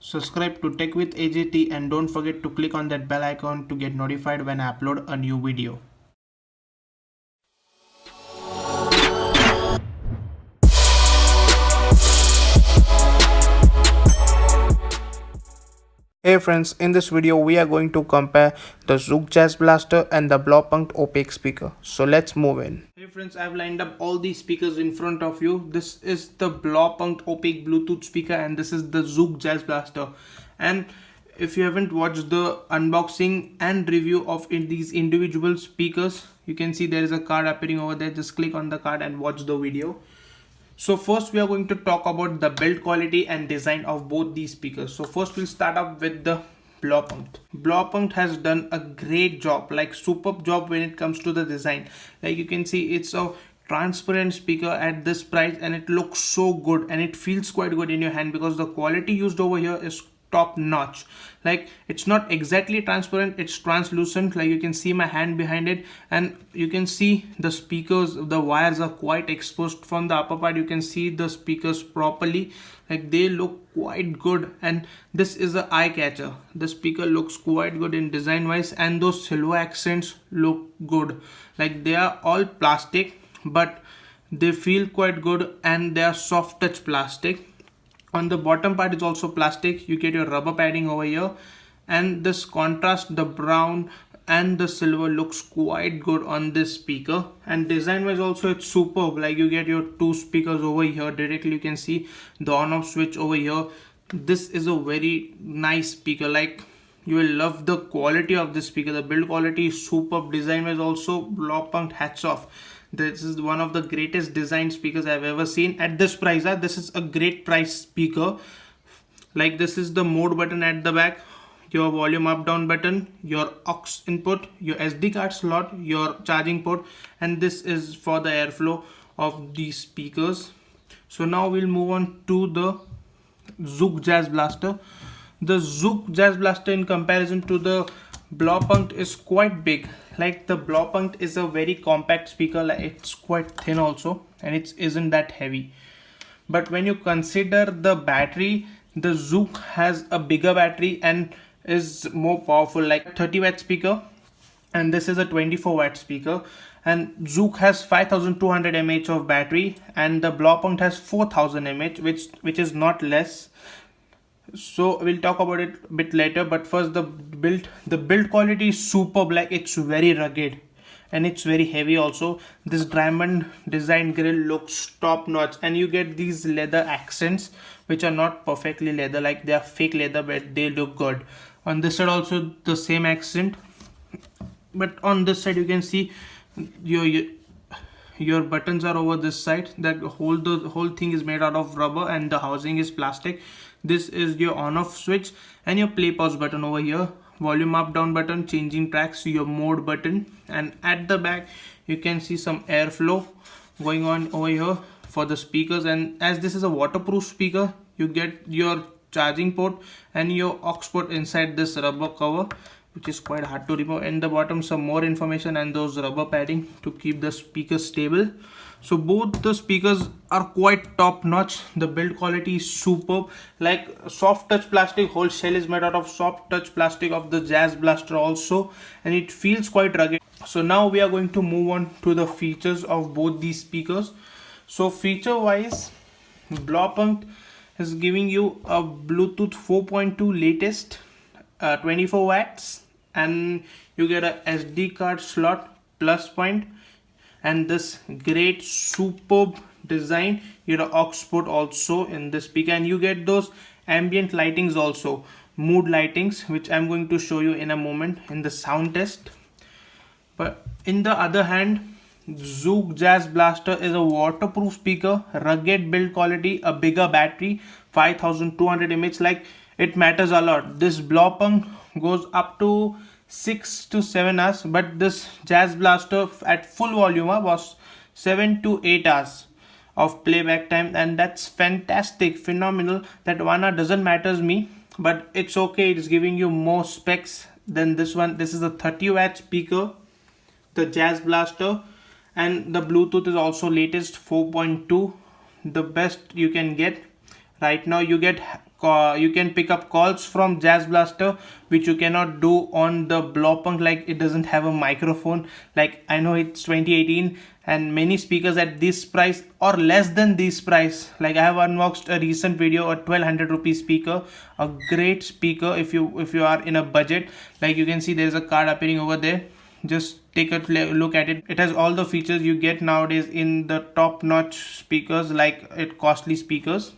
Subscribe to Tech with AJT and don't forget to click on that bell icon to get notified when I upload a new video. Hey friends, in this video we are going to compare the Zook Jazz Blaster and the Blaupunkt Opak speaker. So let's move in. Hey friends, I've lined up all these speakers in front of you. This is the Blaupunkt Opak Bluetooth speaker and this is the Zook Jazz Blaster. And if you haven't watched the unboxing and review of these individual speakers, you can see there is a card appearing over there. Just click on the card and watch the video. So first we are going to talk about the build quality and design of both these speakers. So first we'll start up with the Blaupunkt. Blaupunkt has done a great job, like superb job when it comes to the design. Like you can see, it's a transparent speaker at this price and it looks so good and it feels quite good in your hand because the quality used over here is top notch. Like it's not exactly transparent, it's translucent. Like you can see my hand behind it and you can see the speakers, the wires are quite exposed from the upper part. You can see the speakers properly, like they look quite good and this is an eye catcher. The speaker looks quite good in design wise and those silver accents look good. Like they are all plastic but they feel quite good and they are soft touch plastic. On the bottom part is also plastic. You get your rubber padding over here and this contrast, the brown and the silver looks quite good on this speaker. And design wise also it's superb. Like you get your two speakers over here directly. You can see the on off switch over here. This is a very nice speaker. Like you will love the quality of this speaker. The build quality is superb. Design wise also Blaupunkt, hats off. This is one of the greatest design speakers I've ever seen at this price. This is a great price speaker. Like this is the mode button at the back, your volume up down button, your aux input, your SD card slot, your charging port, and this is for the airflow of these speakers. So now we'll move on to the Zook Jazz Blaster. The Zook Jazz Blaster in comparison to the Blaupunkt is quite big. Like the Blaupunkt is a very compact speaker, like it's quite thin also and it isn't that heavy. But when you consider the battery, the Zook has a bigger battery and is more powerful, like 30 watt speaker and this is a 24 watt speaker. And Zook has 5200 mAh of battery and the Blaupunkt has 4000 mAh, which is not less. So we'll talk about it a bit later, but first the build quality is superb. Like it's very rugged and it's very heavy also. This diamond design grill looks top notch and you get these leather accents which are not perfectly leather, like they are fake leather but they look good. On this side also the same accent, but on this side you can see your buttons are over this side. That the whole thing is made out of rubber and the housing is plastic. This is your on off switch and your play pause button over here, volume up down button, changing tracks, your mode button, and at the back you can see some airflow going on over here for the speakers. And as this is a waterproof speaker, you get your charging port and your aux port inside this rubber cover, which is quite hard to remove. In the bottom some more information and those rubber padding to keep the speaker stable. So both the speakers are quite top notch. The build quality is superb, like soft touch plastic. Whole shell is made out of soft touch plastic of the Jazz Blaster also, and it feels quite rugged. So now we are going to move on to the features of both these speakers. So feature wise, Blaupunkt is giving you a Bluetooth 4.2 latest, 24 watts, and you get a SD card slot plus point and this great superb design. You get an aux port also in this speaker and you get those ambient lightings also, mood lightings, which I'm going to show you in a moment in the sound test. But in the other hand, Zook Jazz Blaster is a waterproof speaker, rugged build quality, a bigger battery, 5200 mAh. Like it matters a lot. This Blaupunkt goes up to 6 to 7 hours, but this Jazz Blaster at full volume was 7 to 8 hours of playback time, and that's fantastic, phenomenal. That 1 hour doesn't matters me, but it's okay. It's giving you more specs than this one. This is a 30 watt speaker, the Jazz Blaster, and the Bluetooth is also latest 4.2, the best you can get. right now you can pick up calls from Jazz Blaster, which you cannot do on the Blaupunkt. Like, it doesn't have a microphone. Like, I know it's 2018 and many speakers at this price or less than this price, like I have unboxed a recent video, a 1200 rupee speaker, a great speaker if you are in a budget. Like, you can see there's a card appearing over there. Just take a look at it. It has all the features you get nowadays in the top-notch speakers, like costly speakers.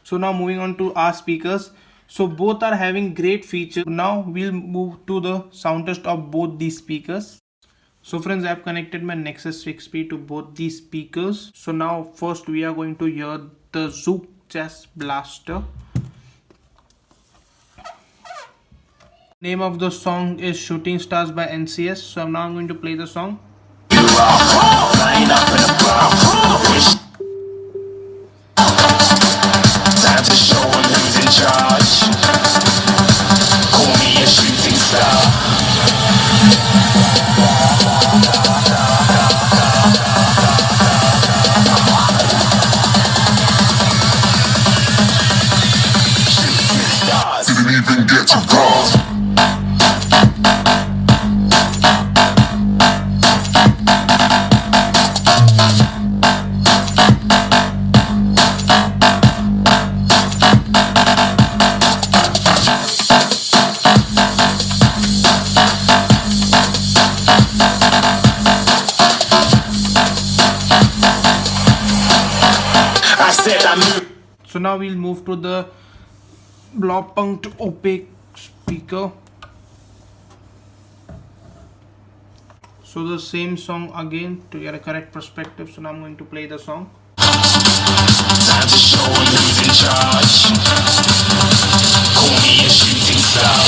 So now moving on to our speakers. So both are having great features. Now we'll move to the sound test of both these speakers. So friends, I have connected my Nexus 6P to both these speakers. So now first we are going to hear the Zook Jazz Blaster. Name of the song is Shooting Stars by NCS. So now I'm going to play the song. Time to show who's in charge. Call me a shooting star. Didn't even get to cross. So now we'll move to the Blaupunkt Opak speaker. So the same song again to get a correct perspective. So now I'm going to play the song. Time to show who's in charge. Call me a shooting star.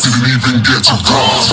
Didn't even get to cross.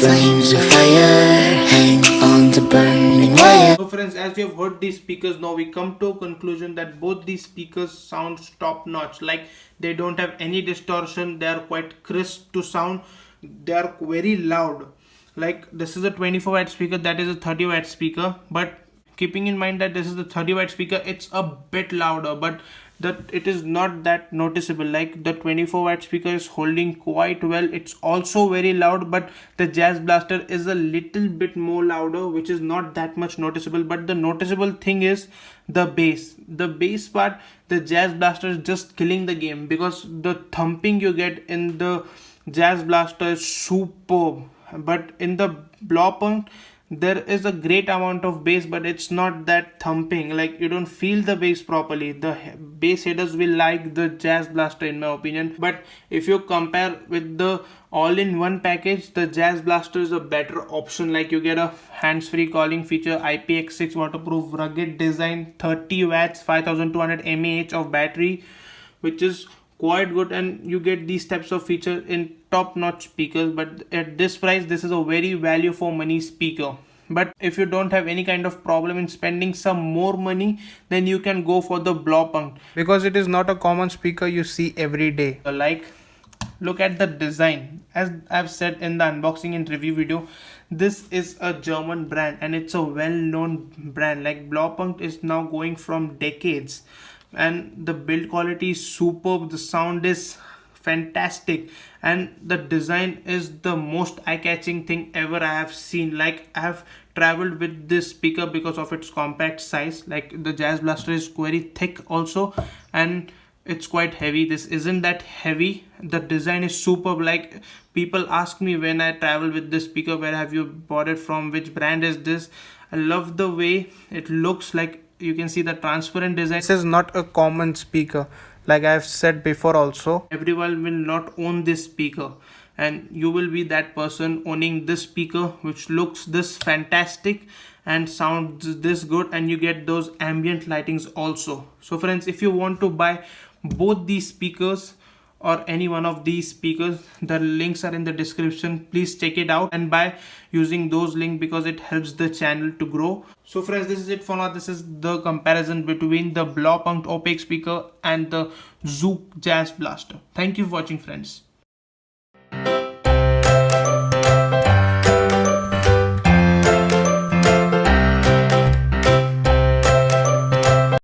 Flames of fire hang on the burning wire. So friends, as you have heard these speakers, now we come to a conclusion that both these speakers sound top notch. Like, they don't have any distortion, they are quite crisp to sound, they are very loud. Like, this is a 24 watt speaker, that is a 30 watt speaker, but keeping in mind that this is the 30 watt speaker, it's a bit louder, but that it is not that noticeable. Like, the 24 watt speaker is holding quite well. It's also very loud, but the Jazz Blaster is a little bit more louder, which is not that much noticeable. But the noticeable thing is the bass. The bass part, the Jazz Blaster is just killing the game, because the thumping you get in the Jazz Blaster is superb. But in the Blaupunkt, there is a great amount of bass, but it's not that thumping. Like, you don't feel the bass properly. The bass headers will like the Jazz Blaster, in my opinion. But if you compare with the all-in-one package, the Jazz Blaster is a better option. Like, you get a hands-free calling feature, IPX6 waterproof, rugged design, 30 watts, 5200 mAh of battery, which is quite good, and you get these types of features in top-notch speakers. But at this price, this is a very value for money speaker. But if you don't have any kind of problem in spending some more money, then you can go for the Blaupunkt, because it is not a common speaker you see every day. Like, look at the design. As I've said in the unboxing and review video, this is a German brand and it's a well-known brand. Like, Blaupunkt is now going from decades, and the build quality is superb, the sound is fantastic, and the design is the most eye-catching thing ever I have seen. Like, I have traveled with this speaker because of its compact size. Like, the Jazz Blaster is very thick also, and it's quite heavy. This isn't that heavy. The design is superb. Like, people ask me when I travel with this speaker, where have you bought it from, which brand is this? I love the way it looks. Like, you can see the transparent design. This is not a common speaker. like I've said before also, everyone will not own this speaker, and you will be that person owning this speaker which looks this fantastic and sounds this good, and you get those ambient lightings also. So friends, if you want to buy both these speakers or any one of these speakers, the links are in the description. Please check it out and buy using those links because it helps the channel to grow. So friends, this is it for now. This is the comparison between the Blaupunkt Opak speaker and the Zook Jazz Blaster. Thank you for watching, friends.